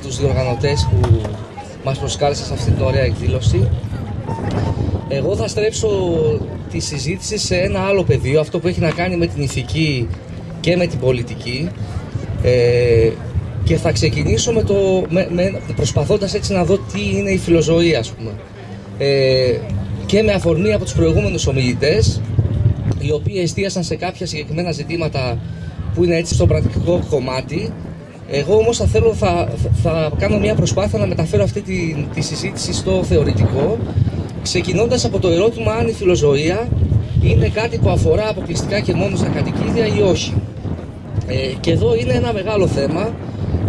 τους διοργανωτές που μας προσκάλεσαν σε αυτή την ωραία εκδήλωση. Εγώ θα στρέψω τη συζήτηση σε ένα άλλο πεδίο, αυτό που έχει να κάνει με την ηθική και με την πολιτική, και θα ξεκινήσω προσπαθώντας έτσι να δω τι είναι η φιλοζωία, ας πούμε, και με αφορμή από τους προηγούμενους ομιλητές, οι οποίοι εστίασαν σε κάποια συγκεκριμένα ζητήματα που είναι έτσι στο πρακτικό κομμάτι. Εγώ όμως θα κάνω μια προσπάθεια να μεταφέρω αυτή τη συζήτηση στο θεωρητικό, ξεκινώντας από το ερώτημα αν η φιλοζωία είναι κάτι που αφορά αποκλειστικά και μόνο στα κατοικίδια ή όχι. Και εδώ είναι ένα μεγάλο θέμα,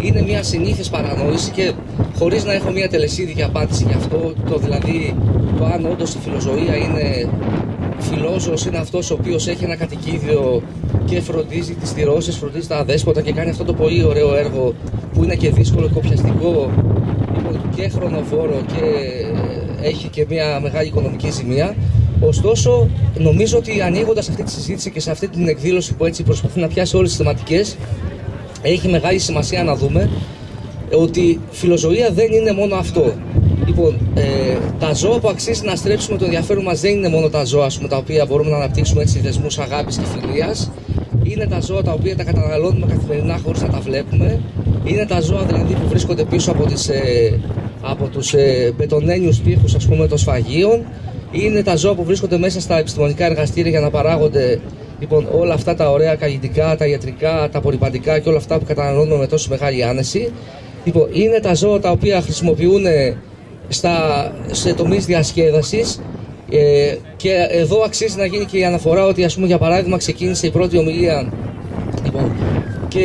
είναι μια συνήθις παρανόηση και χωρίς να έχω μια τελεσίδικη απάντηση γι' αυτό, δηλαδή το αν όντως η φιλοζωία είναι φιλόζωος, είναι αυτός ο οποίος έχει ένα κατοικίδιο και φροντίζει τις στηρώσεις, φροντίζει τα αδέσποτα και κάνει αυτό το πολύ ωραίο έργο που είναι και δύσκολο και κοπιαστικό και χρονοβόρο και έχει και μια μεγάλη οικονομική ζημία. Ωστόσο, νομίζω ότι ανοίγοντας αυτή τη συζήτηση και σε αυτή την εκδήλωση που έτσι προσπαθεί να πιάσει όλες τις θεματικές, έχει μεγάλη σημασία να δούμε ότι φιλοζωία δεν είναι μόνο αυτό. Λοιπόν, τα ζώα που αξίζει να στρέψουμε το ενδιαφέρον μας δεν είναι μόνο τα ζώα, τα οποία μπορούμε να αναπτύξουμε έτσι δεσμούς αγάπης και φιλίας. Είναι τα ζώα τα οποία τα καταναλώνουμε καθημερινά χωρίς να τα βλέπουμε. Είναι τα ζώα δηλαδή που βρίσκονται πίσω από τους μπετονένιους τοίχους, ας πούμε, των σφαγείων. Είναι τα ζώα που βρίσκονται μέσα στα επιστημονικά εργαστήρια για να παράγονται όλα αυτά τα ωραία καλλιτικά, τα ιατρικά, τα απορρυπαντικά και όλα αυτά που καταναλώνουμε με τόσο μεγάλη άνεση. Είναι τα ζώα τα οποία χρησιμοποιούν σε τομείς διασκέδασης, και εδώ αξίζει να γίνει και η αναφορά ότι, ας πούμε, για παράδειγμα, ξεκίνησε η πρώτη ομιλία και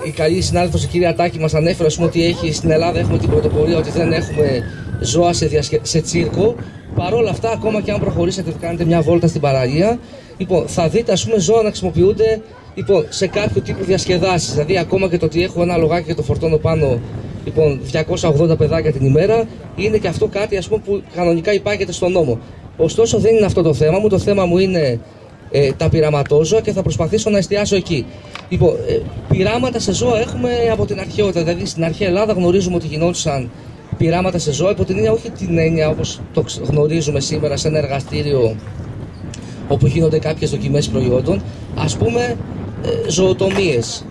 η καλή συνάδελφος η κυρία Τάκη μας ανέφερε, ας πούμε, ότι στην Ελλάδα έχουμε την πρωτοπορία ότι δεν έχουμε ζώα σε τσίρκο. Παρ' όλα αυτά, ακόμα και αν προχωρήσετε και κάνετε μια βόλτα στην παραλία, θα δείτε, ας πούμε, ζώα να χρησιμοποιούνται σε κάποιο τύπου διασκεδάσεις. Δηλαδή, ακόμα και το ότι έχω ένα λογάκι και το φορτώνω πάνω 280 παιδάκια την ημέρα, είναι και αυτό κάτι, ας πούμε, που κανονικά υπάγεται στον νόμο. Ωστόσο, δεν είναι αυτό το θέμα μου. Το θέμα μου είναι τα πειραματόζωα και θα προσπαθήσω να εστιάσω εκεί. Πειράματα σε ζώα έχουμε από την αρχαιότητα. Δηλαδή, στην αρχαία Ελλάδα γνωρίζουμε ότι γινόντουσαν πειράματα σε ζώα, υπό την έννοια, όχι την έννοια όπως το γνωρίζουμε σήμερα σε ένα εργαστήριο όπου γίνονται κάποιες δοκιμές προϊόντων, ας πούμε ζωοτομίες.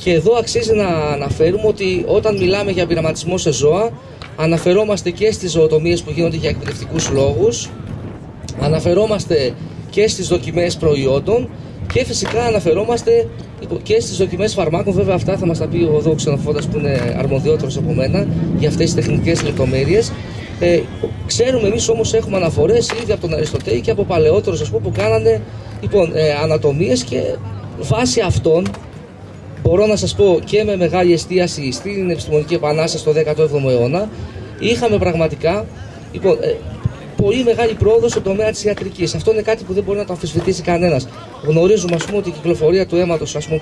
Και εδώ αξίζει να αναφέρουμε ότι όταν μιλάμε για πειραματισμό σε ζώα, αναφερόμαστε και στις ζωοτομίες που γίνονται για εκπαιδευτικούς λόγους, αναφερόμαστε και στις δοκιμές προϊόντων και φυσικά αναφερόμαστε και στις δοκιμές φαρμάκων. Βέβαια, αυτά θα μας τα πει ο εδώ ξενοφόντας που είναι αρμοδιότερος από μένα για αυτές τις τεχνικές λεπτομέρειες. Ξέρουμε εμείς όμως, έχουμε αναφορές ήδη από τον Αριστοτέλη και από παλαιότερους, ας πούμε, που κάνανε ανατομίες, και βάσει αυτών μπορώ να σας πω και με μεγάλη εστίαση στην επιστημονική επανάσταση στο 17ο αιώνα, είχαμε πραγματικά πολύ μεγάλη πρόοδο στον τομέα της ιατρικής. Αυτό είναι κάτι που δεν μπορεί να το αμφισβητήσει κανένας. Γνωρίζουμε, ας πούμε, ότι η κυκλοφορία του αίματος, ας πούμε,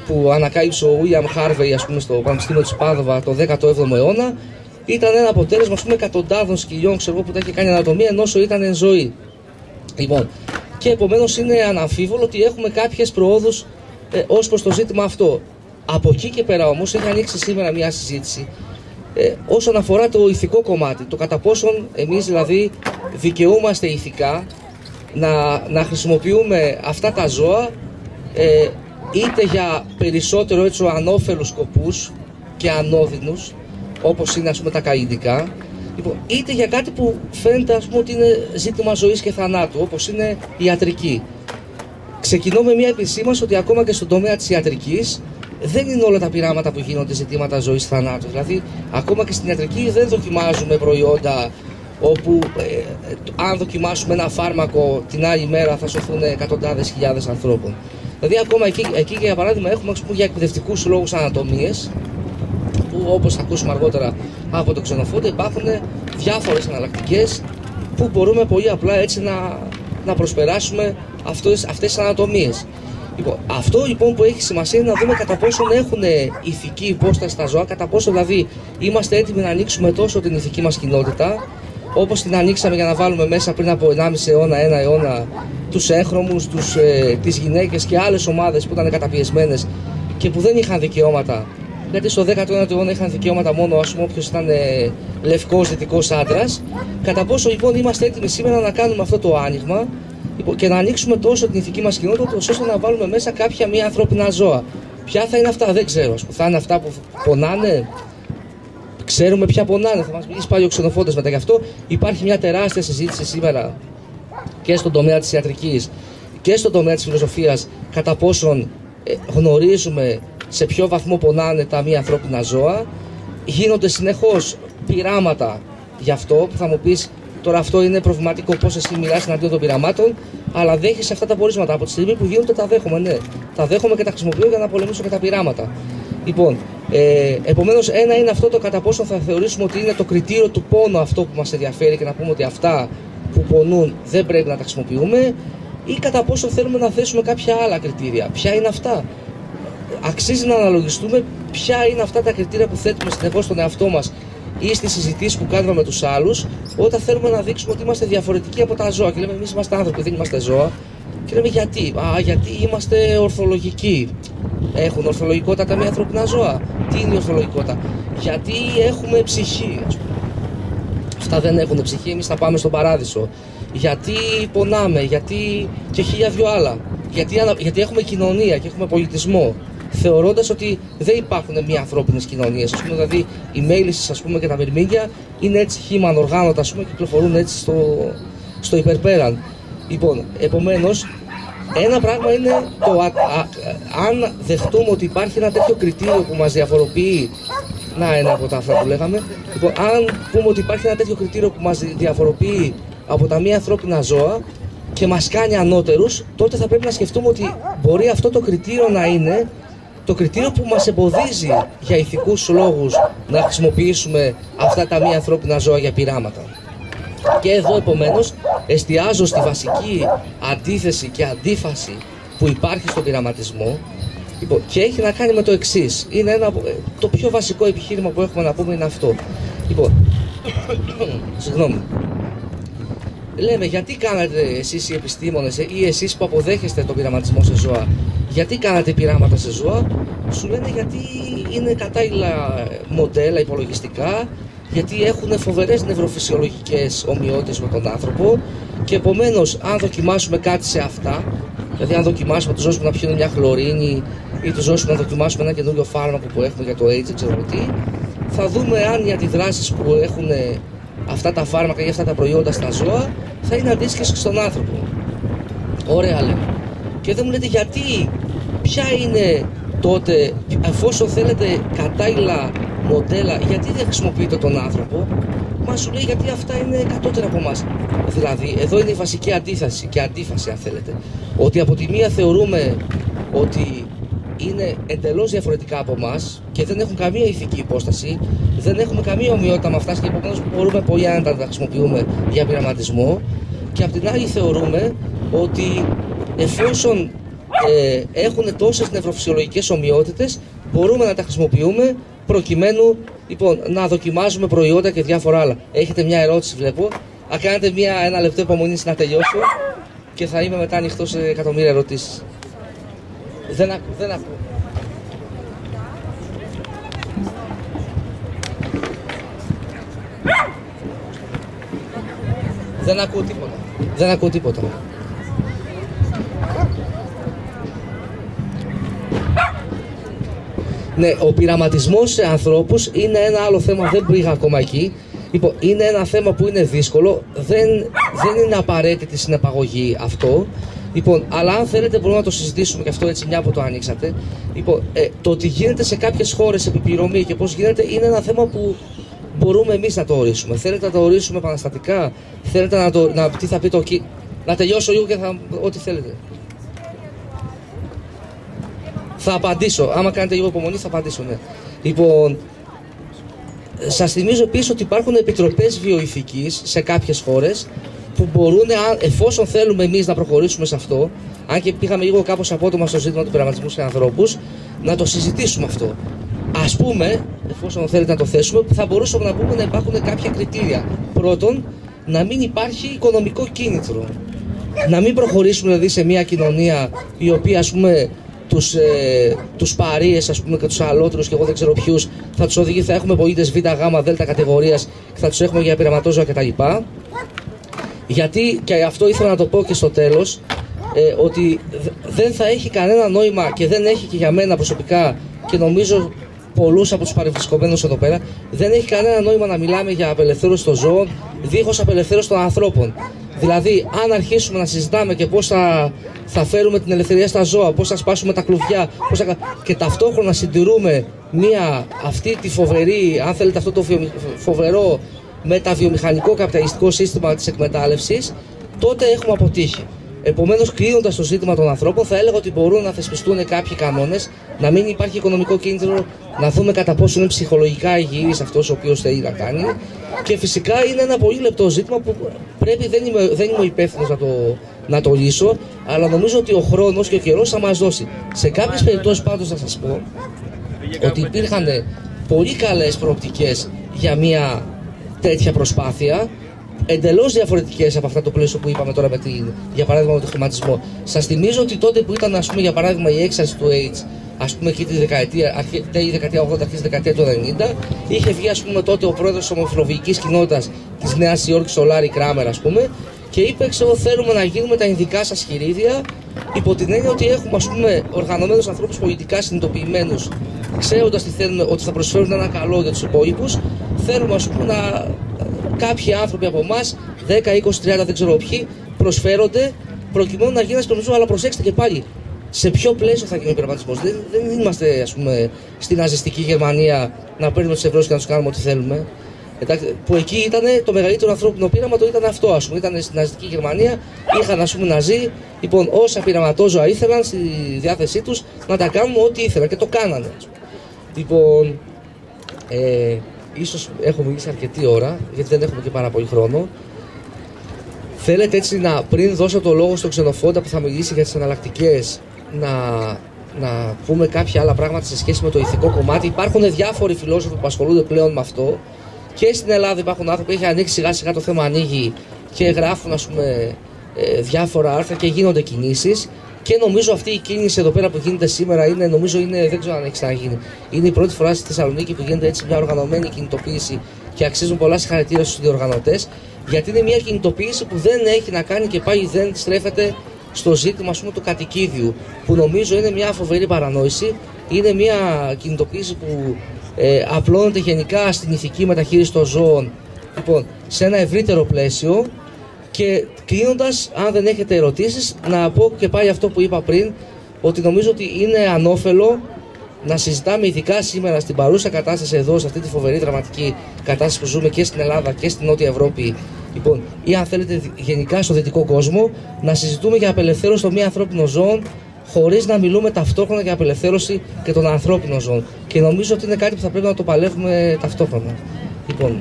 που ανακάλυψε ο William Harvey, ας πούμε, στο Πανεπιστήμιο της Πάδοβα το 17ο αιώνα, ήταν ένα αποτέλεσμα, ας πούμε, εκατοντάδων σκυλιών, που τα είχε κάνει ανατομία ενώ ήταν εν ζωή. Και επομένως είναι αναμφίβολο ότι έχουμε κάποιες προόδους ως προς το ζήτημα αυτό. Από εκεί και πέρα όμως έχει ανοίξει σήμερα μια συζήτηση όσον αφορά το ηθικό κομμάτι, το κατά πόσον εμείς δηλαδή δικαιούμαστε ηθικά να χρησιμοποιούμε αυτά τα ζώα είτε για περισσότερο έτσι ανώφελους σκοπούς και ανώδυνους, όπως είναι, ας πούμε, τα καλλιτικά, είτε για κάτι που φαίνεται, ας πούμε, ότι είναι ζήτημα ζωής και θανάτου, όπως είναι η ιατρική. Ξεκινώ με μια επισήμανση ότι ακόμα και στον τομέα της ιατρικής δεν είναι όλα τα πειράματα που γίνονται ζητήματα ζωής θανάτου. Δηλαδή, ακόμα και στην ιατρική δεν δοκιμάζουμε προϊόντα όπου αν δοκιμάσουμε ένα φάρμακο την άλλη μέρα θα σωθούν εκατοντάδες χιλιάδες ανθρώπων. Δηλαδή, ακόμα εκεί για παράδειγμα έχουμε, ας πούμε, για εκπαιδευτικούς λόγους ανατομίες, που όπως θα ακούσουμε αργότερα από τον ξενοφόντα υπάρχουν διάφορες εναλλακτικές που μπορούμε πολύ απλά έτσι να προσπεράσουμε αυτές τις ανατομίες. Αυτό λοιπόν που έχει σημασία είναι να δούμε κατά πόσον έχουν ηθική υπόσταση τα ζώα, κατά πόσο δηλαδή είμαστε έτοιμοι να ανοίξουμε τόσο την ηθική μας κοινότητα, όπως την ανοίξαμε για να βάλουμε μέσα πριν από 1,5 αιώνα, 1 αιώνα, τους έγχρωμους, τις γυναίκες και άλλες ομάδες που ήταν καταπιεσμένες και που δεν είχαν δικαιώματα γιατί στο 19ο αιώνα είχαν δικαιώματα μόνο όποιος ήταν λευκός δυτικός άντρας. Κατά πόσο λοιπόν είμαστε έτοιμοι σήμερα να κάνουμε αυτό το άνοιγμα και να ανοίξουμε τόσο την ηθική μας κοινότητα, ώστε να βάλουμε μέσα κάποια μη ανθρώπινα ζώα. Ποια θα είναι αυτά, δεν ξέρω. Θα είναι αυτά που πονάνε. Ξέρουμε ποια πονάνε. Θα μας μιλήσει πάλι ο ξενοφόντας μετά γι' αυτό. Υπάρχει μια τεράστια συζήτηση σήμερα και στον τομέα της ιατρικής και στον τομέα της φιλοσοφίας, κατά πόσον γνωρίζουμε σε ποιο βαθμό πονάνε τα μη ανθρώπινα ζώα. Γίνονται συνεχώς πειράματα γι' αυτό, που θα μου πεις τώρα αυτό είναι προβληματικό, πώς εσύ μιλάς εναντίον των πειραμάτων, αλλά δέχεσαι αυτά τα πορίσματα. Από τη στιγμή που γίνονται τα δέχομαι, ναι. Τα δέχομαι και τα χρησιμοποιώ για να πολεμήσω και τα πειράματα. Λοιπόν, επομένως ένα είναι αυτό το κατά πόσο θα θεωρήσουμε ότι είναι το κριτήριο του πόνου αυτό που μας ενδιαφέρει και να πούμε ότι αυτά που πονούν δεν πρέπει να τα χρησιμοποιούμε, ή κατά πόσο θέλουμε να θέσουμε κάποια άλλα κριτήρια. Ποια είναι αυτά? Αξίζει να αναλογιστούμε ποια είναι αυτά τα κριτήρια που θέτουμε συνεχώς στον εαυτό μας ή στις συζητήσεις που κάνουμε με τους άλλους, όταν θέλουμε να δείξουμε ότι είμαστε διαφορετικοί από τα ζώα. Και λέμε, εμείς είμαστε άνθρωποι, δεν είμαστε ζώα. Και λέμε, γιατί? Γιατί είμαστε ορθολογικοί. Έχουν ορθολογικότητα τα μη ανθρώπινα ζώα? Τι είναι η ορθολογικότητα? Γιατί έχουμε ψυχή, ας πούμε. Αυτά δεν έχουν ψυχή, εμείς θα πάμε στον παράδεισο. Γιατί πονάμε, γιατί και χίλια δυο άλλα. Γιατί έχουμε κοινωνία και έχουμε πολιτισμό. Θεωρώντας ότι δεν υπάρχουν μη ανθρώπινες κοινωνίες. Ας πούμε, δηλαδή οι μέλισσες, ας πούμε, και τα μυρμήγκια είναι έτσι χύμα ανοργάνωτα, ας πούμε, και κυκλοφορούν έτσι στο υπερπέραν. Λοιπόν, επομένως, ένα πράγμα είναι αν δεχτούμε ότι υπάρχει ένα τέτοιο κριτήριο που μας διαφοροποιεί. Να, ένα από τα αυτά που λέγαμε. Λοιπόν, αν πούμε ότι υπάρχει ένα τέτοιο κριτήριο που μας διαφοροποιεί από τα μη ανθρώπινα ζώα και μας κάνει ανώτερους, τότε θα πρέπει να σκεφτούμε ότι μπορεί αυτό το κριτήριο να είναι το κριτήριο που μας εμποδίζει για ηθικούς λόγους να χρησιμοποιήσουμε αυτά τα μη ανθρώπινα ζώα για πειράματα. Και εδώ επομένως εστιάζω στη βασική αντίθεση και αντίφαση που υπάρχει στον πειραματισμό, και έχει να κάνει με το εξής. Είναι το πιο βασικό επιχείρημα που έχουμε να πούμε είναι αυτό. Λοιπόν, συγγνώμη. Λέμε, γιατί κάνατε εσείς οι επιστήμονες ή εσείς που αποδέχεστε τον πειραματισμό σε ζώα, γιατί κάνατε πειράματα σε ζώα? Σου λένε γιατί είναι κατάλληλα μοντέλα υπολογιστικά, γιατί έχουν φοβερές νευροφυσιολογικές ομοιότητες με τον άνθρωπο και επομένως αν δοκιμάσουμε κάτι σε αυτά, δηλαδή αν δοκιμάσουμε τους δώσουμε να πιούν μια χλωρίνη ή τους δώσουμε να δοκιμάσουμε ένα καινούριο φάρμακο που έχουμε για το AIDS, ξέρω τι, θα δούμε αν οι αντιδράσεις που έχουν αυτά τα φάρμακα ή αυτά τα προϊόντα στα ζώα θα είναι αντίστοιχες και στον άνθρωπο. Ωραία, λέμε. Και δεν μου λέτε γιατί, ποια είναι τότε, εφόσον θέλετε κατάλληλα μοντέλα, γιατί δεν χρησιμοποιείτε τον άνθρωπο? Μα σου λέει γιατί αυτά είναι κατώτερα από εμάς. Δηλαδή, εδώ είναι η βασική αντίθεση και αντίφαση, αν θέλετε. Ότι από τη μία θεωρούμε ότι είναι εντελώς διαφορετικά από εμάς και δεν έχουν καμία ηθική υπόσταση, δεν έχουμε καμία ομοιότητα με αυτά και επομένως μπορούμε πολύ άνετα να τα χρησιμοποιούμε για πειραματισμό. Και απ' την άλλη θεωρούμε ότι εφόσον έχουν τόσες νευροφυσιολογικές ομοιότητες, μπορούμε να τα χρησιμοποιούμε προκειμένου να δοκιμάζουμε προϊόντα και διάφορα άλλα. Έχετε μια ερώτηση, βλέπω. Α, κάνετε ένα λεπτό υπομονή να τελειώσω και θα είμαι μετά ανοιχτός σε εκατομμύρια ερωτήσεις. Δεν ακούω. Δεν ακούω τίποτα. Ναι, ο πειραματισμός σε ανθρώπους είναι ένα άλλο θέμα, δεν πήγα ακόμα εκεί. Είναι ένα θέμα που είναι δύσκολο, δεν είναι απαραίτητη συνεπαγωγή αυτό. Αλλά αν θέλετε μπορούμε να το συζητήσουμε και αυτό έτσι μια που το ανοίξατε. Το ότι γίνεται σε κάποιες χώρες επιπληρωμή και πώς γίνεται είναι ένα θέμα που μπορούμε εμείς να το ορίσουμε. Θέλετε να το ορίσουμε επαναστατικά, θέλετε τι θα πει το να τελειώσω λίγο και ό,τι θέλετε. Θα απαντήσω, άμα κάνετε λίγο υπομονή θα απαντήσω, ναι. Σας θυμίζω επίσης ότι υπάρχουν επιτροπές βιοειθικής σε κάποιες χώρες που μπορούν, εφόσον θέλουμε εμείς να προχωρήσουμε σε αυτό, αν και πήγαμε λίγο κάπως απότομα στο ζήτημα του πειραματισμού σε ανθρώπους, να το συζητήσουμε αυτό. Ας πούμε, εφόσον θέλετε να το θέσουμε, θα μπορούσαμε να πούμε να υπάρχουν κάποια κριτήρια. Πρώτον, να μην υπάρχει οικονομικό κίνητρο. Να μην προχωρήσουμε δηλαδή σε μια κοινωνία η οποία, ας πούμε, τους παρείες, ας πούμε, και τους αλότρους και εγώ δεν ξέρω ποιους, θα τους οδηγεί, θα έχουμε πολίτες Β, Γ, Δ κατηγορίας και θα τους έχουμε για πειραματόζωα κτλ. Γιατί, και αυτό ήθελα να το πω και στο τέλος, ότι δεν θα έχει κανένα νόημα και δεν έχει και για μένα προσωπικά και νομίζω πολλούς από τους παρευρισκομένους εδώ πέρα, δεν έχει κανένα νόημα να μιλάμε για απελευθέρωση των ζώων δίχως απελευθέρωση των ανθρώπων. Δηλαδή, αν αρχίσουμε να συζητάμε και πώς θα φέρουμε την ελευθερία στα ζώα, πώς θα σπάσουμε τα κλουβιά, και ταυτόχρονα συντηρούμε αυτή τη φοβερή, αν θέλετε, αυτό το φοβερό μεταβιομηχανικό καπιταλιστικό σύστημα της εκμετάλλευσης, τότε έχουμε αποτύχει. Επομένως, κλείνοντας το ζήτημα των ανθρώπων, θα έλεγα ότι μπορούν να θεσπιστούν κάποιοι κανόνες, να μην υπάρχει οικονομικό κίνητρο, να δούμε κατά πόσο είναι ψυχολογικά υγιής αυτός ο οποίος θέλει να κάνει. Και φυσικά είναι ένα πολύ λεπτό ζήτημα που πρέπει, δεν είμαι υπεύθυνος να το λύσω, αλλά νομίζω ότι ο χρόνος και ο καιρός θα μας δώσει. Σε κάποιες περιπτώσεις πάντως θα σας πω ότι υπήρχαν πολύ καλές προοπτικές για μια τέτοια προσπάθεια, εντελώς διαφορετικές από αυτά το πλαίσιο που είπαμε τώρα για παράδειγμα με το χρηματισμό. Σας θυμίζω ότι τότε που ήταν, ας πούμε, για παράδειγμα η έξαρση του AIDS, ας πούμε, εκεί τη δεκαετία 80, αρχές δεκαετία του 90, είχε βγει, ας πούμε, τότε ο πρόεδρος της ομοφυλοφιλικής κοινότητας της Νέας Υόρκης, ο Λάρι Κράμερ, ας πούμε, και είπε: θέλουμε να γίνουμε τα ειδικά σας χειρίδια, υπό την έννοια ότι έχουμε, ας πούμε, οργανωμένους ανθρώπους πολιτικά συνειδητοποιημένους, ξέροντας τι θέλουν, ότι θα προσφέρουν ένα καλό για τους υπόλοιπους. Θέλουμε, ας πούμε, κάποιοι άνθρωποι από εμάς, 10, 20, 30, δεν ξέρω ποιοι, προσφέρονται προκειμένου να γίνει ένας πειραματισμός. Αλλά προσέξτε και πάλι, σε ποιο πλαίσιο θα γίνει ο πειραματισμός. Δεν είμαστε, ας πούμε, στην ναζιστική Γερμανία να παίρνουμε τους Εβραίους και να τους κάνουμε ό,τι θέλουμε. Που εκεί ήταν το μεγαλύτερο ανθρώπινο πείραμα, το ήταν αυτό, ας πούμε. Ήταν στην ναζιστική Γερμανία, είχαν, ας πούμε, Ναζί. Λοιπόν, όσα πειραματόζωα ήθελαν στη διάθεσή τους να τα κάνουν ό,τι ήθελαν και το κάνανε. Λοιπόν, ίσως έχω μιλήσει αρκετή ώρα, γιατί δεν έχουμε και πάρα πολύ χρόνο. Θέλετε έτσι πριν δώσω το λόγο στον Ξενοφόντα που θα μιλήσει για τις εναλλακτικές, να πούμε κάποια άλλα πράγματα σε σχέση με το ηθικό κομμάτι. Υπάρχουν διάφοροι φιλόσοφοι που ασχολούνται πλέον με αυτό. Και στην Ελλάδα υπάρχουν άνθρωποι που έχει ανοίξει σιγά σιγά το θέμα, ανοίγει και γράφουν, ας πούμε, διάφορα άρθρα και γίνονται κινήσεις. Και νομίζω αυτή η κίνηση εδώ πέρα που γίνεται σήμερα δεν ξέρω αν έχει ξαναγίνει. Είναι η πρώτη φορά στη Θεσσαλονίκη που γίνεται έτσι μια οργανωμένη κινητοποίηση και αξίζουν πολλά συγχαρητήρια στους διοργανωτές, γιατί είναι μια κινητοποίηση που δεν έχει να κάνει και πάλι δεν στρέφεται στο ζήτημα, ας πούμε, του κατοικίδιου, που νομίζω είναι μια φοβερή παρανόηση. Είναι μια κινητοποίηση που απλώνεται γενικά στην ηθική μεταχείριση των ζώων, λοιπόν, σε ένα ευρύτερο πλαίσιο. Και κλείνοντας, αν δεν έχετε ερωτήσεις, να πω και πάλι αυτό που είπα πριν, ότι νομίζω ότι είναι ανώφελο να συζητάμε, ειδικά σήμερα στην παρούσα κατάσταση εδώ, σε αυτή τη φοβερή δραματική κατάσταση που ζούμε και στην Ελλάδα και στην Νότια Ευρώπη, λοιπόν, ή αν θέλετε γενικά στο δυτικό κόσμο, να συζητούμε για απελευθέρωση των μη ανθρώπινων ζώων, χωρίς να μιλούμε ταυτόχρονα για απελευθέρωση και των ανθρώπινων ζώων. Και νομίζω ότι είναι κάτι που θα πρέπει να το παλεύουμε ταυτόχρονα. Λοιπόν,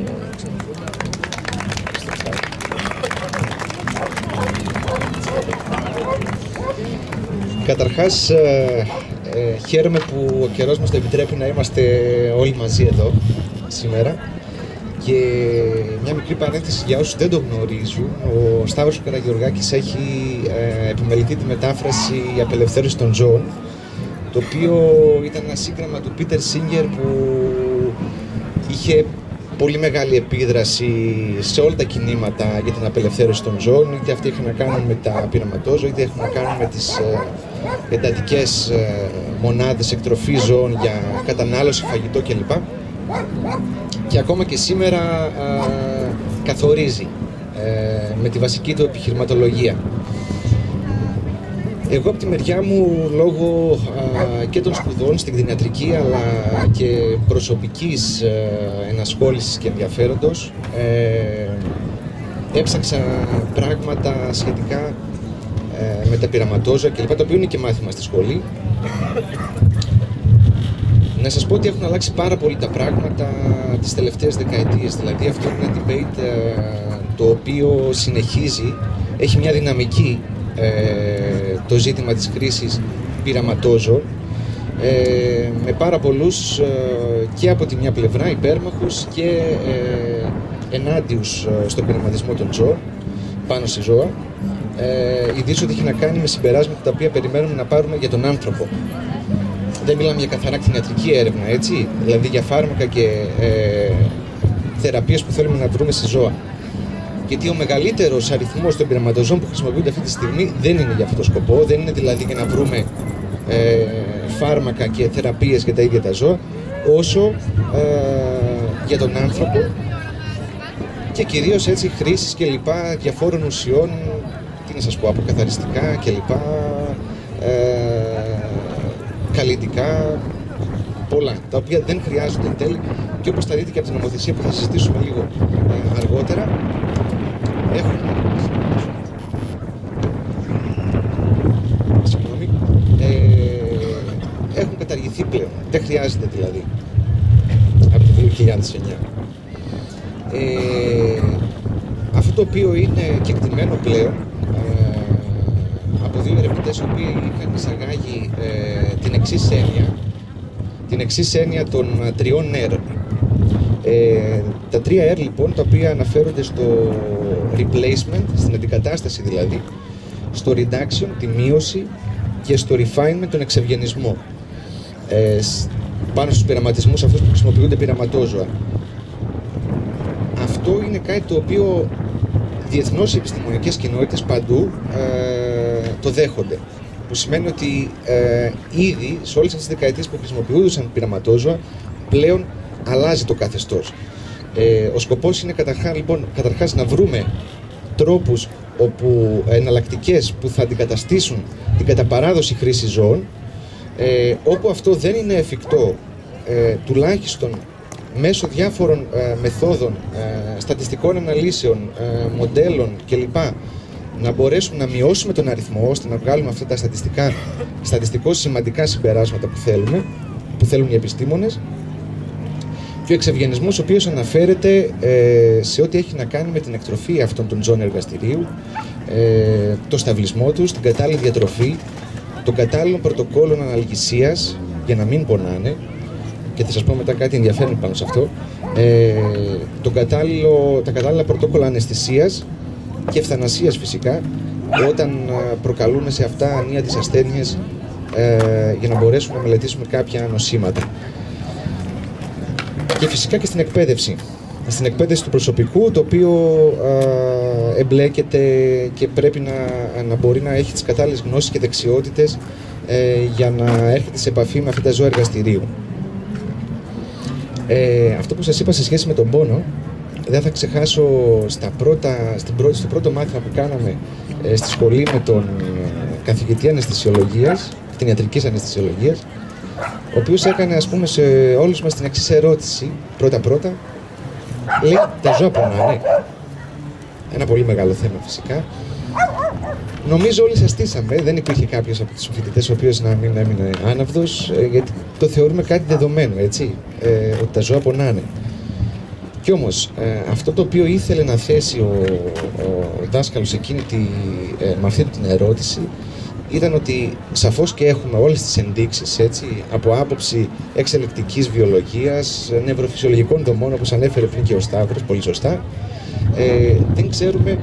καταρχάς, χαίρομαι που ο καιρός μας το επιτρέπει να είμαστε όλοι μαζί εδώ σήμερα. Και μια μικρή παρένθεση για όσους δεν το γνωρίζουν, ο Σταύρος Καραγεωργάκης έχει επιμεληθεί τη μετάφραση «Η απελευθέρωση των ζώων», το οποίο ήταν ένα σύγγραμμα του Πίτερ Σίνγκερ που είχε πολύ μεγάλη επίδραση σε όλα τα κινήματα για την απελευθέρωση των ζώων, είτε αυτοί είχαν να κάνουν με τα πειραματόζωα, είτε έχουν να κάνουν με τις εντατικές μονάδες εκτροφής ζώων για κατανάλωση, φαγητό κλπ. Και ακόμα και σήμερα καθορίζει με τη βασική του επιχειρηματολογία. Εγώ από τη μεριά μου, λόγω και των σπουδών στην κτηνιατρική αλλά και προσωπικής ενασχόλησης και ενδιαφέροντος, έψαξα πράγματα σχετικά με τα πειραματόζωα κλπ, το οποίο είναι και μάθημα στη σχολή. Να σας πω ότι έχουν αλλάξει πάρα πολύ τα πράγματα τις τελευταίες δεκαετίες. Δηλαδή αυτό είναι ένα debate το οποίο συνεχίζει, έχει μια δυναμική το ζήτημα της χρήσης πειραματόζωων, με πάρα πολλούς και από τη μια πλευρά υπέρμαχους και ενάντιους στον πειραματισμό των ζώων πάνω σε ζώα. ιδίως ό,τι έχει να κάνει με συμπεράσματα τα οποία περιμένουμε να πάρουμε για τον άνθρωπο. Δεν μιλάμε για καθαρά κτηνιατρική έρευνα, έτσι, δηλαδή για φάρμακα και θεραπείες που θέλουμε να βρούμε σε ζώα. Γιατί ο μεγαλύτερος αριθμός των πειραματοζώων που χρησιμοποιούνται αυτή τη στιγμή δεν είναι για αυτό το σκοπό, δεν είναι δηλαδή για να βρούμε φάρμακα και θεραπείες για τα ίδια τα ζώα, όσο για τον άνθρωπο και κυρίως έτσι χρήσεις και λοιπά διαφόρων ουσιών, τι να σας πω, αποκαθαριστικά και λοιπά, καλλιτικά, πολλά, τα οποία δεν χρειάζονται εν τέλει και όπως θα δείτε και από την νομοθεσία που θα συζητήσουμε λίγο αργότερα, έχουν καταργηθεί πλέον, δεν χρειάζεται δηλαδή από το 2009. Αυτό το οποίο είναι κεκτημένο πλέον από δύο ερευνητές οι οποίοι είχαν εισαγάγει την εξής έννοια των 3 R. Τα 3 R λοιπόν, τα οποία αναφέρονται στο replacement, στην αντικατάσταση δηλαδή, στο reduction, τη μείωση, και στο refinement, τον εξευγενισμό, πάνω στους πειραματισμούς αυτούς που χρησιμοποιούνται πειραματόζωα. Αυτό είναι κάτι το οποίο διεθνώς οι επιστημονικές κοινότητες παντού το δέχονται. Που σημαίνει ότι ήδη σε όλες αυτές τις δεκαετίες που χρησιμοποιούνταν πειραματόζωα πλέον αλλάζει το καθεστώς. Ο σκοπός είναι καταρχάς να βρούμε τρόπους εναλλακτικές που θα αντικαταστήσουν την κατά παράδοση χρήση ζώων, όπου αυτό δεν είναι εφικτό, τουλάχιστον μέσω διάφορων μεθόδων, στατιστικών αναλύσεων, μοντέλων κλπ. Να μπορέσουμε να μειώσουμε τον αριθμό, ώστε να βγάλουμε αυτά τα στατιστικώς σημαντικά συμπεράσματα που θέλουν οι επιστήμονες. Και ο εξευγενισμός, ο οποίος αναφέρεται σε ό,τι έχει να κάνει με την εκτροφή αυτών των ζώων εργαστηρίου, το σταυλισμό τους, την κατάλληλη διατροφή, των κατάλληλων πρωτοκόλων αναλγησίας για να μην πονάνε, και θα σας πω μετά κάτι ενδιαφέρον πάνω σε αυτό, τα κατάλληλα πρωτόκολλα αναισθησίας και ευθανασίας φυσικά, όταν προκαλούν σε αυτά ανίατες ασθένειες, για να μπορέσουμε να μελετήσουμε κάποια νοσήματα. Και φυσικά και στην εκπαίδευση. Στην εκπαίδευση του προσωπικού, το οποίο εμπλέκεται και πρέπει να μπορεί να έχει τις κατάλληλες γνώσεις και δεξιότητες για να έρχεται σε επαφή με αυτά τα ζώα εργαστηρίου. Αυτό που σας είπα σε σχέση με τον πόνο, δεν θα ξεχάσω στο πρώτο μάθημα που κάναμε στη σχολή με τον καθηγητή αναισθησιολογίας, κτηνιατρικής αναισθησιολογίας, ο οποίος έκανε, ας πούμε, σε όλους μας την εξής ερώτηση, πρώτα-πρώτα, λέει, τα ζώα πονάνε? Ένα πολύ μεγάλο θέμα φυσικά. Νομίζω όλοι σαστήσαμε, δεν υπήρχε κάποιος από τους φοιτητές ο οποίος να μην έμεινε άναυδος, γιατί το θεωρούμε κάτι δεδομένο, έτσι, ότι τα ζώα πονάνε. Κι όμως, αυτό το οποίο ήθελε να θέσει ο δάσκαλος με αυτή την ερώτηση, ήταν ότι σαφώς και έχουμε όλες τις ενδείξεις, έτσι, από άποψη εξελικτικής βιολογίας, νευροφυσιολογικών δομών, όπως ανέφερε πριν και ο Σταύρος, πολύ σωστά, δεν ξέρουμε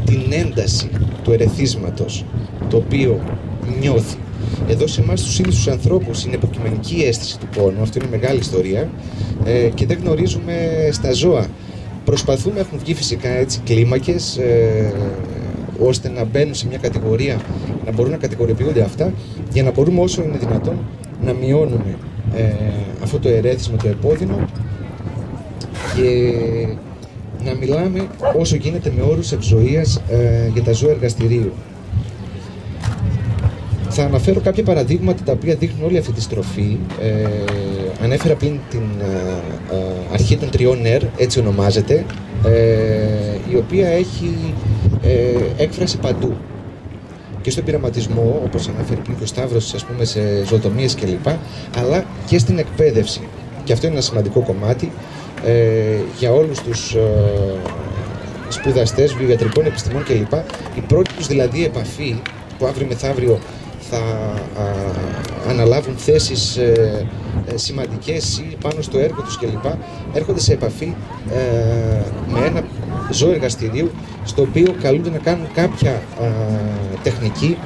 την ένταση του ερεθίσματος το οποίο νιώθει. Εδώ σε εμάς τους ίδιους τους ανθρώπους είναι υποκειμενική αίσθηση του πόνου, αυτό είναι μεγάλη ιστορία, και δεν γνωρίζουμε στα ζώα. Προσπαθούμε, έχουν βγει φυσικά έτσι κλίμακες, ώστε να μπαίνουν σε μια κατηγορία, να μπορούν να κατηγοριοποιούνται αυτά, για να μπορούμε όσο είναι δυνατόν να μειώνουμε αυτό το ερέθισμα, το επώδυνο, και να μιλάμε όσο γίνεται με όρους ευζοίας για τα ζώα εργαστηρίου. Θα αναφέρω κάποια παραδείγματα τα οποία δείχνουν όλη αυτή τη στροφή. Ανέφερα πριν την αρχή των 3 R, έτσι ονομάζεται, η οποία έχει έκφραση παντού. Και στον πειραματισμό, όπως αναφέρει πριν και ο Σταύρος, ας πούμε, σε ζωοτομίες κλπ, αλλά και στην εκπαίδευση. Και αυτό είναι ένα σημαντικό κομμάτι για όλους τους σπουδαστές βιοιατρικών επιστημών κλπ. Η πρώτη τους δηλαδή επαφή, που αύριο μεθαύριο θα αναλάβουν θέσεις σημαντικές ή πάνω στο έργο τους κλπ. Έρχονται σε επαφή με ένα ζώο εργαστηρίου στο οποίο καλούνται να κάνουν κάποια τεχνική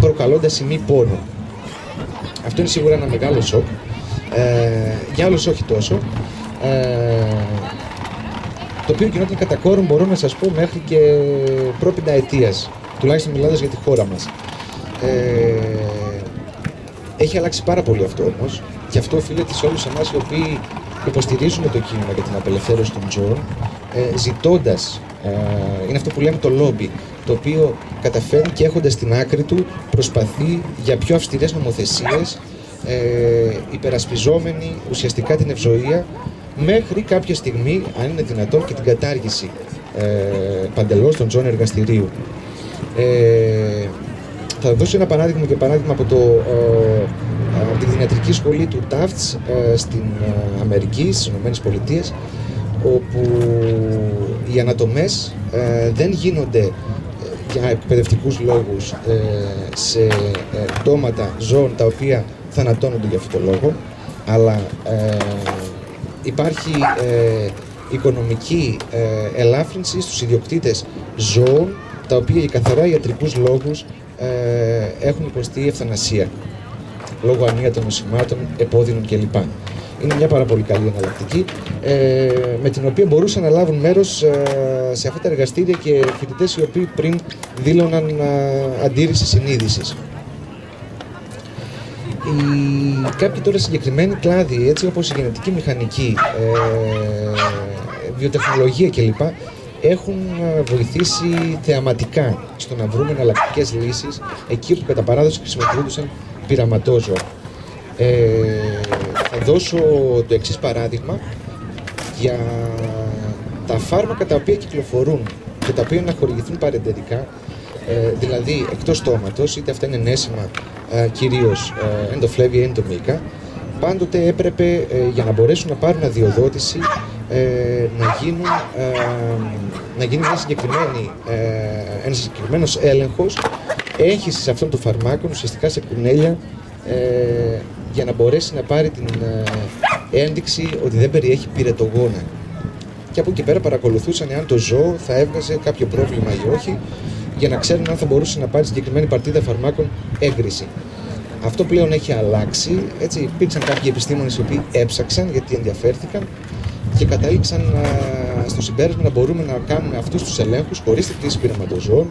προκαλώντας ημί πόνο. Αυτό είναι σίγουρα ένα μεγάλο σοκ. Για άλλους όχι τόσο. Το οποίο γινόταν κατά κόρον, μπορώ να σας πω, μέχρι και προ-πενταετίας, τουλάχιστον μιλώντας για τη χώρα μας. Έχει αλλάξει πάρα πολύ αυτό όμως, και αυτό οφείλεται σε όλους εμάς οι οποίοι υποστηρίζουμε το κίνημα για την απελευθέρωση των ζώων, ζητώντας, είναι αυτό που λέμε το λόμπι, το οποίο καταφέρνει και έχοντας στην άκρη του προσπαθεί για πιο αυστηρές νομοθεσίες, υπερασπιζόμενοι ουσιαστικά την ευζοία, μέχρι κάποια στιγμή, αν είναι δυνατόν, και την κατάργηση παντελώς των ζώων εργαστηρίου. Θα δώσω ένα παράδειγμα από τη κτηνιατρική σχολή του Tufts στην Αμερική, στις Ηνωμένες Πολιτείες, όπου οι ανατομές δεν γίνονται για εκπαιδευτικούς λόγους σε πτώματα ζώων τα οποία θανατώνονται για αυτόν τον λόγο, αλλά υπάρχει οικονομική ελάφρυνση στους ιδιοκτήτες ζώων τα οποία για καθαρά ιατρικούς λόγους έχουν υποστεί ευθανασία λόγω ανίατων νοσημάτων, επώδυνων κλπ. Είναι μια πάρα πολύ καλή εναλλακτική με την οποία μπορούσαν να λάβουν μέρος σε αυτά τα εργαστήρια και φοιτητές οι οποίοι πριν δήλωναν αντίρρηση συνείδησης. Κάποιοι τώρα συγκεκριμένοι κλάδοι, έτσι όπως η γενετική μηχανική, βιοτεχνολογία κλπ, έχουν βοηθήσει θεαματικά στο να βρούμε εναλλακτικές λύσεις εκεί όπου κατά παράδοση χρησιμοποιούνταν πειραματόζωα. Θα δώσω το εξής παράδειγμα για τα φάρμακα τα οποία κυκλοφορούν και τα οποία να χορηγηθούν παρεντερικά, δηλαδή εκτός στόματος, είτε αυτά είναι ενέσιμα, κυρίως ενδοφλέβια ή εντομίκα, πάντοτε έπρεπε για να μπορέσουν να πάρουν αδειοδότηση να γίνει ένας συγκεκριμένος έλεγχος έγχυσης αυτών των φαρμάκων ουσιαστικά σε κουνέλια για να μπορέσει να πάρει την ένδειξη ότι δεν περιέχει πυρετογόνα. Και από εκεί πέρα παρακολουθούσαν αν το ζώο θα έβγαζε κάποιο πρόβλημα ή όχι, για να ξέρουν αν θα μπορούσε να πάρει συγκεκριμένη παρτίδα φαρμάκων έγκριση. Αυτό πλέον έχει αλλάξει. Έτσι, υπήρξαν κάποιοι επιστήμονες οι οποίοι έψαξαν γιατί ενδιαφέρθηκαν και κατάληξαν στο συμπέρασμα να μπορούμε να κάνουμε αυτούς τους ελέγχους χωρίς τη χρήση πειραματοζώων,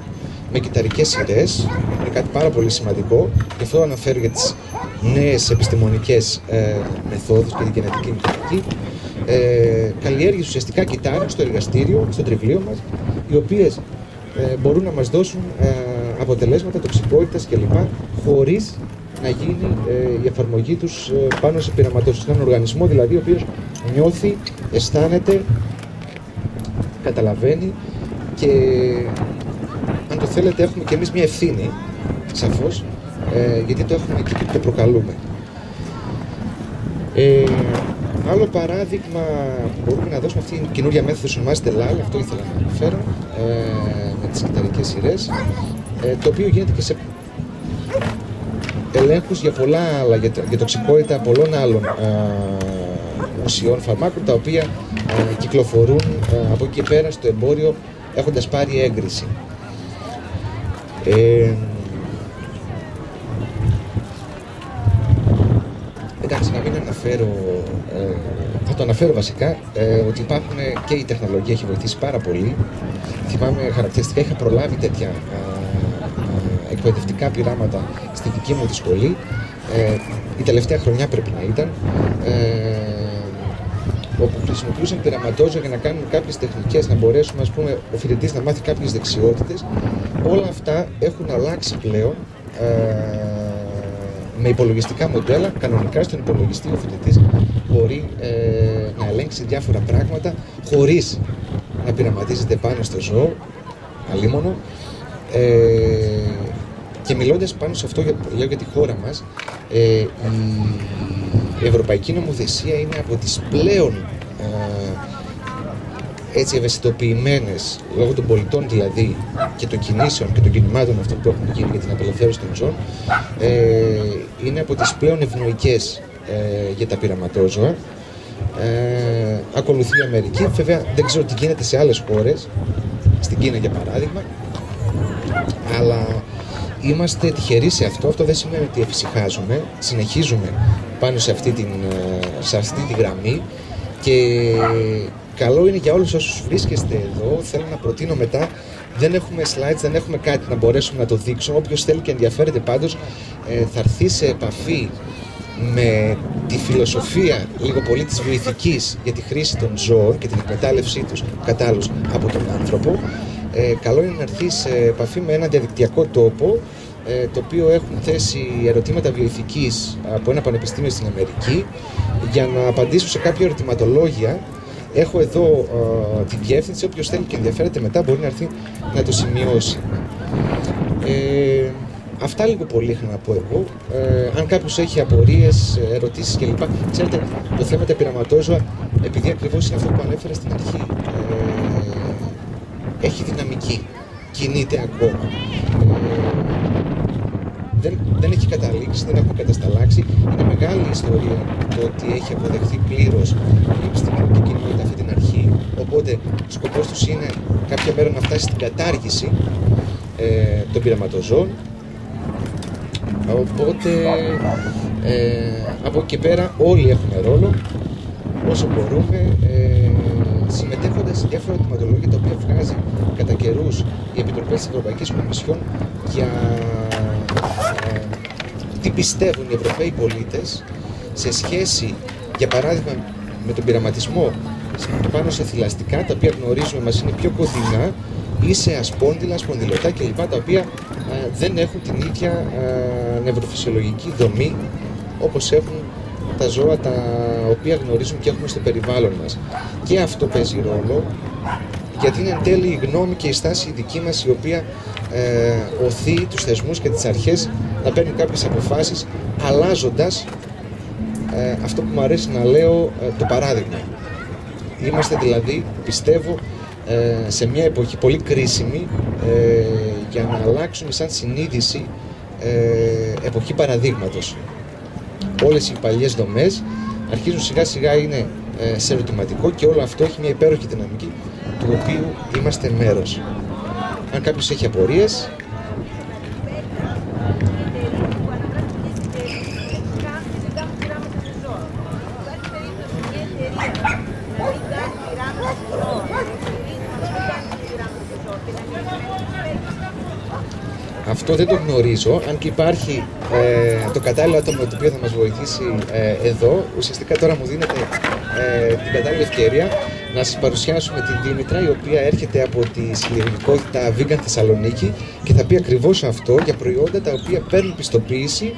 με κυταρικές σειρές. Είναι κάτι πάρα πολύ σημαντικό. Γι' αυτό αναφέρω για τις νέες επιστημονικές μεθόδους και την γενετική μηχανική. Καλλιέργειες ουσιαστικά κυτάρων στο εργαστήριο, στο τριβλίο μας, οι οποίες μπορούν να μας δώσουν αποτελέσματα τοξικότητας κλπ. Χωρίς να γίνει η εφαρμογή τους πάνω σε πειραματόζωα. Έναν οργανισμό δηλαδή ο οποίος νιώθει, αισθάνεται, καταλαβαίνει και αν το θέλετε έχουμε και εμείς μια ευθύνη, σαφώς, γιατί το έχουμε εκεί και το προκαλούμε. Άλλο παράδειγμα που μπορούμε να δώσουμε, αυτή η καινούργια μέθοδος ονομάζεται LAL, αυτό ήθελα να αναφέρω, με τις κυταρικές σειρές, το οποίο γίνεται και σε ελέγχους για πολλά άλλα, για τοξικότητα πολλών άλλων ουσιών φαρμάκων, τα οποία κυκλοφορούν από εκεί και πέρα στο εμπόριο έχοντας πάρει έγκριση. Εντάξει, να μην αναφέρω, θα το αναφέρω βασικά, ότι υπάρχουν και η τεχνολογία έχει βοηθήσει πάρα πολύ. Θυμάμαι χαρακτηριστικά, είχα προλάβει τέτοια εκπαιδευτικά πειράματα στη δική μου τη σχολή. Η τελευταία χρονιά πρέπει να ήταν, όπου χρησιμοποιούσαν πειραματόζωα για να κάνουν κάποιες τεχνικές, να μπορέσουμε, ας πούμε, ο φοιτητής να μάθει κάποιες δεξιότητες. Όλα αυτά έχουν αλλάξει πλέον με υπολογιστικά μοντέλα. Κανονικά στον υπολογιστή ο φοιτητής μπορεί να ελέγξει διάφορα πράγματα χωρίς να πειραματίζεται πάνω στο ζώο, αλίμονο. Και μιλώντας πάνω σε αυτό, λέω για τη χώρα μας, η ευρωπαϊκή νομοθεσία είναι από τις πλέον έτσι ευαισθητοποιημένες, λόγω των πολιτών δηλαδή και των κινήσεων και των κινημάτων αυτών που έχουν γίνει για την απελευθέρωση των ζώων, είναι από τις πλέον ευνοϊκές για τα πειραματόζωα. Ακολουθεί η Αμερική. Βέβαια δεν ξέρω τι γίνεται σε άλλες χώρες, στην Κίνα για παράδειγμα, αλλά είμαστε τυχεροί σε αυτό. Αυτό δεν σημαίνει ότι εφησυχάζουμε, συνεχίζουμε πάνω σε αυτή τη γραμμή και καλό είναι για όλους όσους βρίσκεστε εδώ. Θέλω να προτείνω μετά, δεν έχουμε slides, δεν έχουμε κάτι να μπορέσουμε να το δείξουμε. Όποιος θέλει και ενδιαφέρεται πάντως θα έρθει σε επαφή με τη φιλοσοφία λίγο πολύ της βιοειθικής για τη χρήση των ζώων και την εκμετάλλευσή τους κατά άλλους από τον άνθρωπο. Καλό είναι να έρθει σε επαφή με ένα διαδικτυακό τόπο, το οποίο έχουν θέσει ερωτήματα βιοειθικής από ένα πανεπιστήμιο στην Αμερική για να απαντήσουν σε κάποια ερωτηματολόγια. Έχω εδώ τη διεύθυνση, όποιος θέλει και ενδιαφέρεται μετά μπορεί να έρθει να το σημειώσει. Αυτά λίγο πολύ είχα να πω εγώ. Αν κάποιος έχει απορίες, ερωτήσεις κλπ. Ξέρετε, το θέμα τα πειραματόζωα, επειδή ακριβώς είναι αυτό που ανέφερα στην αρχή, έχει δυναμική, κινείται ακόμα. Δεν έχει καταλήξει, δεν έχουμε κατασταλάξει. Είναι μεγάλη ιστορία το ότι έχει αποδεχθεί πλήρως η επιστημονική κοινότητα αυτή την αρχή. Οπότε, ο σκοπός τους είναι κάποια μέρα να φτάσει στην κατάργηση των πειραματοζώων. Οπότε, από εκεί και πέρα όλοι έχουμε ρόλο, όσο μπορούμε, συμμετέχοντας σε διάφορα ερωτηματολόγια τα οποία βγάζει κατά καιρούς οι επιτροπές της Ευρωπαϊκής Κομισιόν για τι πιστεύουν οι Ευρωπαίοι πολίτες σε σχέση, για παράδειγμα, με τον πειραματισμό πάνω σε θηλαστικά, τα οποία γνωρίζουμε μας είναι πιο κοντινά, ή σε ασπόνδυλα, σπονδυλωτά κλπ. Τα οποία δεν έχουν την ίδια νευροφυσιολογική δομή όπως έχουν τα ζώα τα οποία γνωρίζουμε και έχουμε στο περιβάλλον μας. Και αυτό παίζει ρόλο, γιατί είναι εν τέλει η γνώμη και η στάση η δική μας η οποία οθεί τους θεσμούς και τις αρχές να παίρνουν κάποιες αποφάσεις, αλλάζοντας αυτό που μου αρέσει να λέω, το παράδειγμα. Είμαστε δηλαδή, πιστεύω, σε μια εποχή πολύ κρίσιμη για να αλλάξουμε σαν συνείδηση εποχή παραδείγματος. Όλες οι παλιές δομές αρχίζουν σιγά σιγά είναι σε ερωτηματικό και όλο αυτό έχει μια υπέροχη δυναμική του οποίου είμαστε μέρος. Αν κάποιος έχει απορίες, αυτό δεν το γνωρίζω, αν και υπάρχει το κατάλληλο άτομο το οποίο θα μας βοηθήσει εδώ. Ουσιαστικά τώρα μου δίνετε την κατάλληλη ευκαιρία να σας παρουσιάσουμε την Δήμητρα, η οποία έρχεται από τη συλλογικότητα Vegan Θεσσαλονίκη και θα πει ακριβώς αυτό για προϊόντα τα οποία παίρνουν πιστοποίηση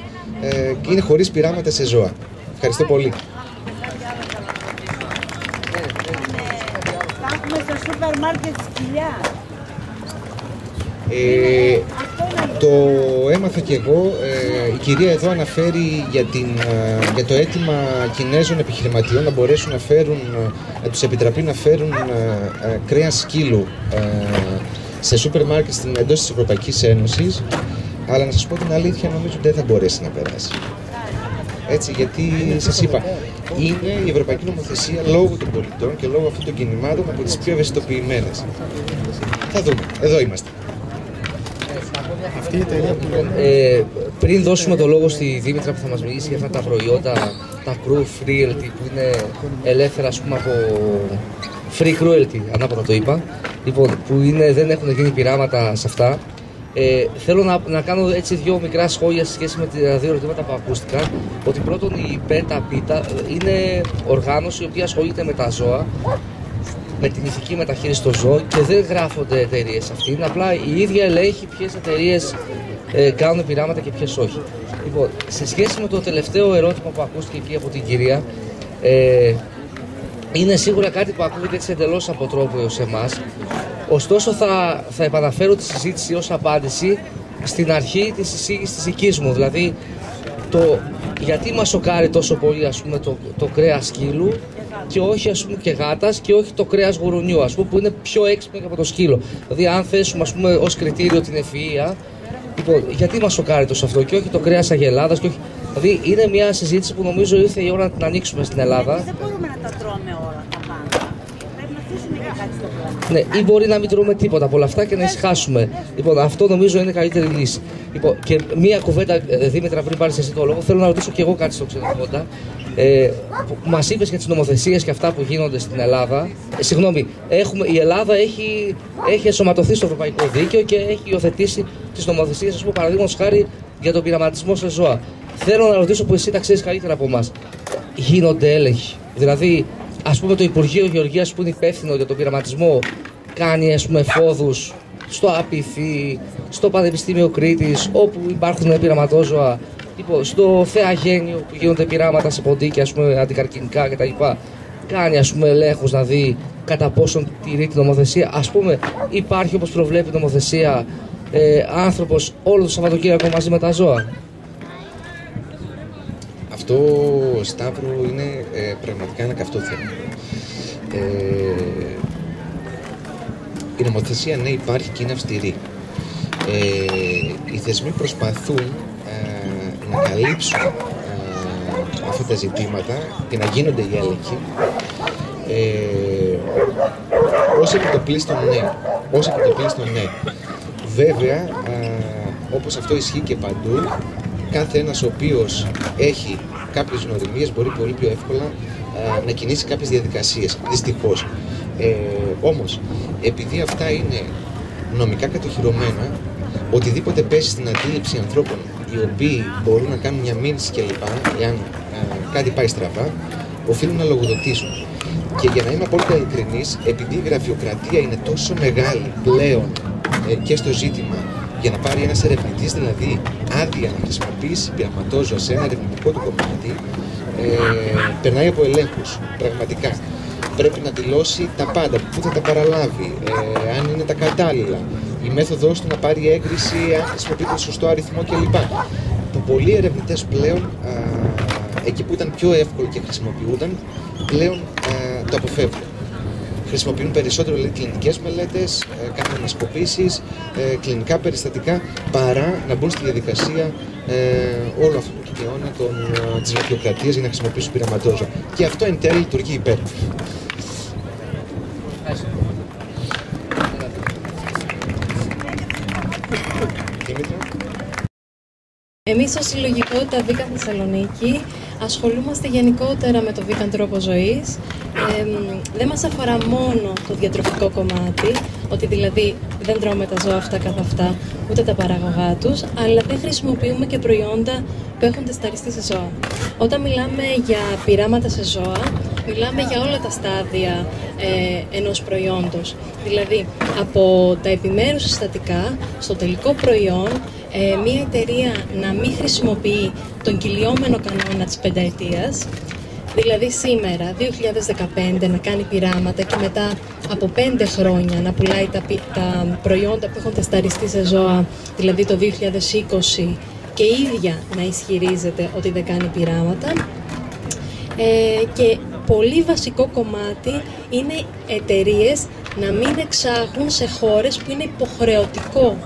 και είναι χωρίς πειράματα σε ζώα. Ευχαριστώ πολύ. Θα έχουμε στο σούπερ μάρκετ σκυλιά. Το έμαθα και εγώ, η κυρία εδώ αναφέρει για το αίτημα Κινέζων επιχειρηματιών να μπορέσουν να φέρουν, να τους επιτραπεί να φέρουν κρέας σκύλου σε σούπερ μάρκετ εντός της Ευρωπαϊκής Ένωσης, αλλά να σας πω την αλήθεια, νομίζω ότι δεν θα μπορέσει να περάσει. Έτσι, γιατί σας είπα, είναι η Ευρωπαϊκή Νομοθεσία λόγω των πολιτών και λόγω αυτών των κινημάτων από τις πιο ευαισθητοποιημένες. Θα δούμε, εδώ είμαστε. Αυτή η εταιρεία που πριν δώσουμε το λόγο στη Δήμητρα που θα μας μιλήσει για αυτά τα προϊόντα, τα Crew Cruelty, που είναι ελεύθερα, ας πούμε, από Free Cruelty, ανάποδα το είπα, λοιπόν, που δεν έχουν γίνει πειράματα σε αυτά. Θέλω να κάνω έτσι δύο μικρά σχόλια σε σχέση με τα δύο ερωτήματα που ακούστηκαν. Ότι πρώτον, η PETA είναι οργάνωση η οποία ασχολείται με τα ζώα, με την ηθική μεταχείριση των ζώων, και δεν γράφονται εταιρείες αυτοί. Είναι απλά η ίδια ελέγχει ποιες εταιρείες κάνουν πειράματα και ποιες όχι. Λοιπόν, σε σχέση με το τελευταίο ερώτημα που ακούστηκε εκεί από την κυρία, είναι σίγουρα κάτι που ακούγεται έτσι εντελώς αποτρόπαιο σε εμάς. Ωστόσο, θα επαναφέρω τη συζήτηση ως απάντηση στην αρχή της εισήγησης της δικής μου. Δηλαδή, γιατί μας σοκάρει τόσο πολύ, ας πούμε, το κρέας σκύλου και όχι ας πούμε και γάτας και όχι το κρέας γουρουνιού, ας πούμε, που είναι πιο έξυπνο και από το σκύλο. Δηλαδή, αν θέσουμε ας πούμε ως κριτήριο την ευφυΐα, λοιπόν, γιατί μας σοκάρει τόσο αυτό και όχι το κρέας αγελάδας, και όχι... Δηλαδή, είναι μια συζήτηση που νομίζω ήρθε η ώρα να την ανοίξουμε στην Ελλάδα. Δεν μπορούμε να τα τρώμε όλα τα πάντα. Πρέπει να αφήσουμε και κάτι στο πλανήτη. Ναι, ή μπορεί να μην τρώμε τίποτα από όλα αυτά και να ησυχάσουμε. Λοιπόν, αυτό νομίζω είναι η καλύτερη λύση. Λοιπόν, και μία κουβέντα, Δήμητρα, πριν πάρεις εσύ το λόγο, θέλω να ρωτήσω και εγώ κάτι στο Ξενοφόντα. Μας είπες για τις νομοθεσίες και αυτά που γίνονται στην Ελλάδα. Συγγνώμη, η Ελλάδα έχει ενσωματωθεί στο Ευρωπαϊκό Δίκαιο και έχει υιοθετήσει τις νομοθεσίες, ας πούμε, παραδείγματος χάρη για τον πειραματισμό σε ζώα. Θέλω να ρωτήσω, που εσύ τα ξέρεις καλύτερα από εμάς, γίνονται έλεγχοι? Δηλαδή, ας πούμε, το Υπουργείο Γεωργίας που είναι υπεύθυνο για τον πειραματισμό κάνει, ας πούμε, φόδους στο Απιθή, στο Πανεπιστήμιο Κρήτης, όπου υπάρχουν πειραματόζωα, στο Θεαγένιο που γίνονται πειράματα σε ποντίκια, ας πούμε, αντικαρκινικά κτλ. Κάνει, ας πούμε, ελέγχους να δει κατά πόσον τηρεί την νομοθεσία. Ας πούμε, υπάρχει, όπως προβλέπει η νομοθεσία, άνθρωπος όλο το Σαββατοκύριακο μαζί με τα ζώα? Αυτό, Σταύρο, είναι πραγματικά ένα καυτό θέμα. Η νομοθεσία, ναι, υπάρχει και είναι αυστηρή. Οι θεσμοί προσπαθούν να καλύψουν αυτά τα ζητήματα και να γίνονται οι έλεγχοι. Ως επιτοπλίστων, ναι. Ναι. Βέβαια, όπως αυτό ισχύει και παντού, κάθε ένας ο οποίος έχει κάποιες γνωριμίες μπορεί πολύ πιο εύκολα να κινήσει κάποιες διαδικασίες, δυστυχώς. Όμως, επειδή αυτά είναι νομικά κατοχυρωμένα, οτιδήποτε πέσει στην αντίληψη ανθρώπων οι οποίοι μπορούν να κάνουν μια μήνυση κλπ, εάν κάτι πάει στραβά, οφείλουν να λογοδοτήσουν. Και για να είμαι απόλυτα ειλικρινής, επειδή η γραφειοκρατία είναι τόσο μεγάλη πλέον και στο ζήτημα, για να πάρει ένας ερευνητής δηλαδή άδεια να χρησιμοποιήσει πειραματόζωα σε ένα ερευνητικό του κομμάτι, περνάει από ελέγχους, πραγματικά. Πρέπει να δηλώσει τα πάντα, πού θα τα παραλάβει, αν είναι τα κατάλληλα, η μέθοδος του να πάρει έγκριση, αν χρησιμοποιεί το σωστό αριθμό κλπ. Που πολλοί ερευνητές πλέον, εκεί που ήταν πιο εύκολο και χρησιμοποιούνταν, πλέον το αποφεύγουν. Χρησιμοποιούν περισσότερο κλινικές μελέτες, κάνουν ανασκοπήσεις, κλινικά περιστατικά, παρά να μπουν στη διαδικασία όλο αυτό το κοινωνία της γραφειοκρατίας για να χρησιμοποιήσουν πειραματόζωα. Και αυτό εν τέλει λειτουργεί υπέρ. Εμείς ως συλλογικότητα Vegan Θεσσαλονίκη ασχολούμαστε γενικότερα με το vegan τρόπο ζωής. Δεν μας αφορά μόνο το διατροφικό κομμάτι, ότι δηλαδή δεν τρώμε τα ζώα αυτά καθ' αυτά, ούτε τα παραγωγά τους, αλλά δεν χρησιμοποιούμε και προϊόντα που έχουν τεσταριστεί σε ζώα. Όταν μιλάμε για πειράματα σε ζώα, μιλάμε για όλα τα στάδια ενός προϊόντος. Δηλαδή, από τα επιμέρους συστατικά στο τελικό προϊόν, μια εταιρεία να μην χρησιμοποιεί τον κυλιόμενο κανόνα της πενταετίας, δηλαδή σήμερα, 2015, να κάνει πειράματα και μετά από 5 χρόνια να πουλάει τα προϊόντα που έχουν τεσταριστεί σε ζώα, δηλαδή το 2020, και η ίδια να ισχυρίζεται ότι δεν κάνει πειράματα. Και πολύ βασικό κομμάτι είναι εταιρείες να μην εξάγουν σε χώρες που είναι υποχρεωτικό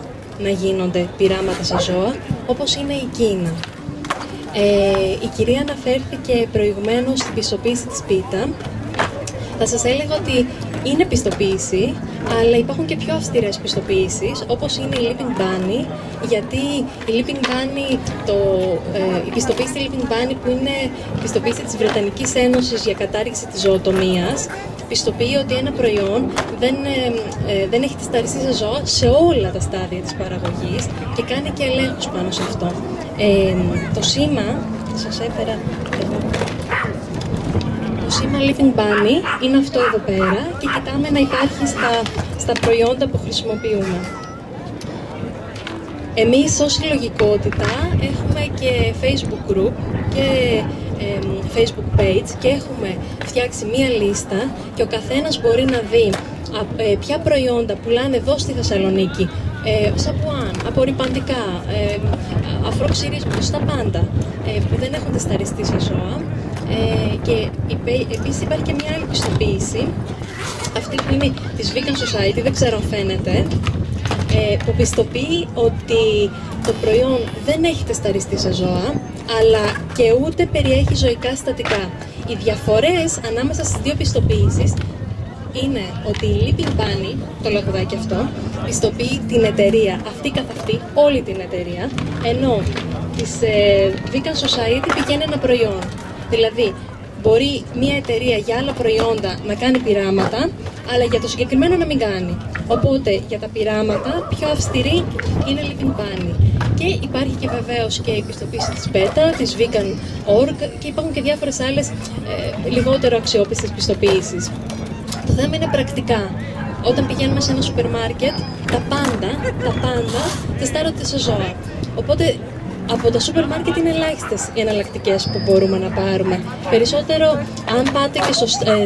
να γίνονται πειράματα σε ζώα, όπως είναι η Κίνα. Η κυρία αναφέρθηκε προηγουμένως στην πιστοποίηση της PETA. Θα σας έλεγα ότι είναι πιστοποίηση, αλλά υπάρχουν και πιο αυστηρές πιστοποίησεις, όπως είναι η Living Bunny, γιατί η Living Bunny, η πιστοποίηση Living Bunny, που είναι η πιστοποίηση της Βρετανικής Ένωσης για κατάργηση της ζωοτομίας, πιστοποιεί ότι ένα προϊόν δεν έχει τεσταριστεί σε ζώα σε όλα τα στάδια της παραγωγής και κάνει και ελέγχους πάνω σε αυτό. Το σήμα, σας έφερα εδώ, το σήμα Living Bunny είναι αυτό εδώ πέρα και κοιτάμε να υπάρχει στα προϊόντα που χρησιμοποιούμε. Εμείς ως συλλογικότητα έχουμε και Facebook group και Facebook page και έχουμε φτιάξει μία λίστα και ο καθένας μπορεί να δει ποια προϊόντα πουλάνε εδώ στη Θεσσαλονίκη, σαπουάν, απορρυπαντικά, αφροξυρίσματος, τα πάντα που δεν έχουν τεσταριστεί σε ζώα, Και επίσης υπάρχει και μια άλλη πιστοποίηση, αυτή που είναι της Vegan Society, δεν ξέρω αν φαίνεται, που πιστοποιεί ότι το προϊόν δεν έχει τεσταριστεί σε ζώα, αλλά και ούτε περιέχει ζωικά συστατικά. Οι διαφορές ανάμεσα στις δύο πιστοποιήσεις είναι ότι η Leaping Bunny, το λαγουδάκι αυτό, πιστοποιεί την εταιρεία αυτή καθ' αυτή, όλη την εταιρεία, ενώ της Vegan Society πηγαίνει ένα προϊόν. Δηλαδή, μπορεί μια εταιρεία για άλλα προϊόντα να κάνει πειράματα, αλλά για το συγκεκριμένο να μην κάνει. Οπότε, για τα πειράματα, πιο αυστηρή είναι Leaping Bunny. Και υπάρχει και βεβαίως και η πιστοποίηση της PETA, της Vegan.org και υπάρχουν και διάφορες άλλες λιγότερο αξιόπιστες πιστοποίησεις. Το θέμα είναι πρακτικά. Όταν πηγαίνουμε σε ένα σούπερ μάρκετ, τα πάντα τεστάρονται σε ζώα. Οπότε, από τα σούπερ μάρκετ είναι ελάχιστες οι εναλλακτικές που μπορούμε να πάρουμε. Περισσότερο, αν πάτε και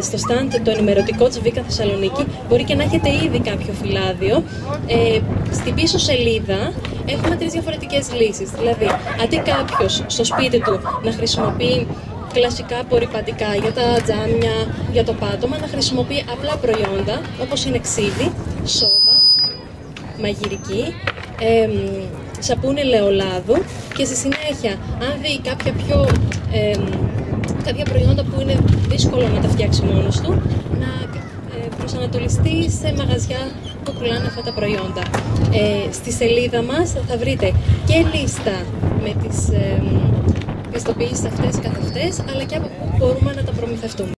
στο stand το ενημερωτικό της Vegan Θεσσαλονίκη, μπορεί και να έχετε ήδη κάποιο φυλάδιο. Στην πίσω σελίδα έχουμε 3 διαφορετικές λύσεις. Δηλαδή, αντί κάποιος στο σπίτι του να χρησιμοποιεί κλασικά απορρυπαντικά για τα τζάμια, για το πάτωμα, να χρησιμοποιεί απλά προϊόντα όπως είναι ξύδι, σόβα, μαγειρική, σαπούνι ελαιολάδου και στη συνέχεια, αν δει κάποια προϊόντα που είναι δύσκολο να τα φτιάξει μόνος του, να προσανατολιστεί σε μαγαζιά που πουλάνε αυτά τα προϊόντα. Στη σελίδα μας θα βρείτε και λίστα με τις πιστοποιήσεις αυτές καθ' αυτές, αλλά και από πού μπορούμε να τα προμηθευτούμε.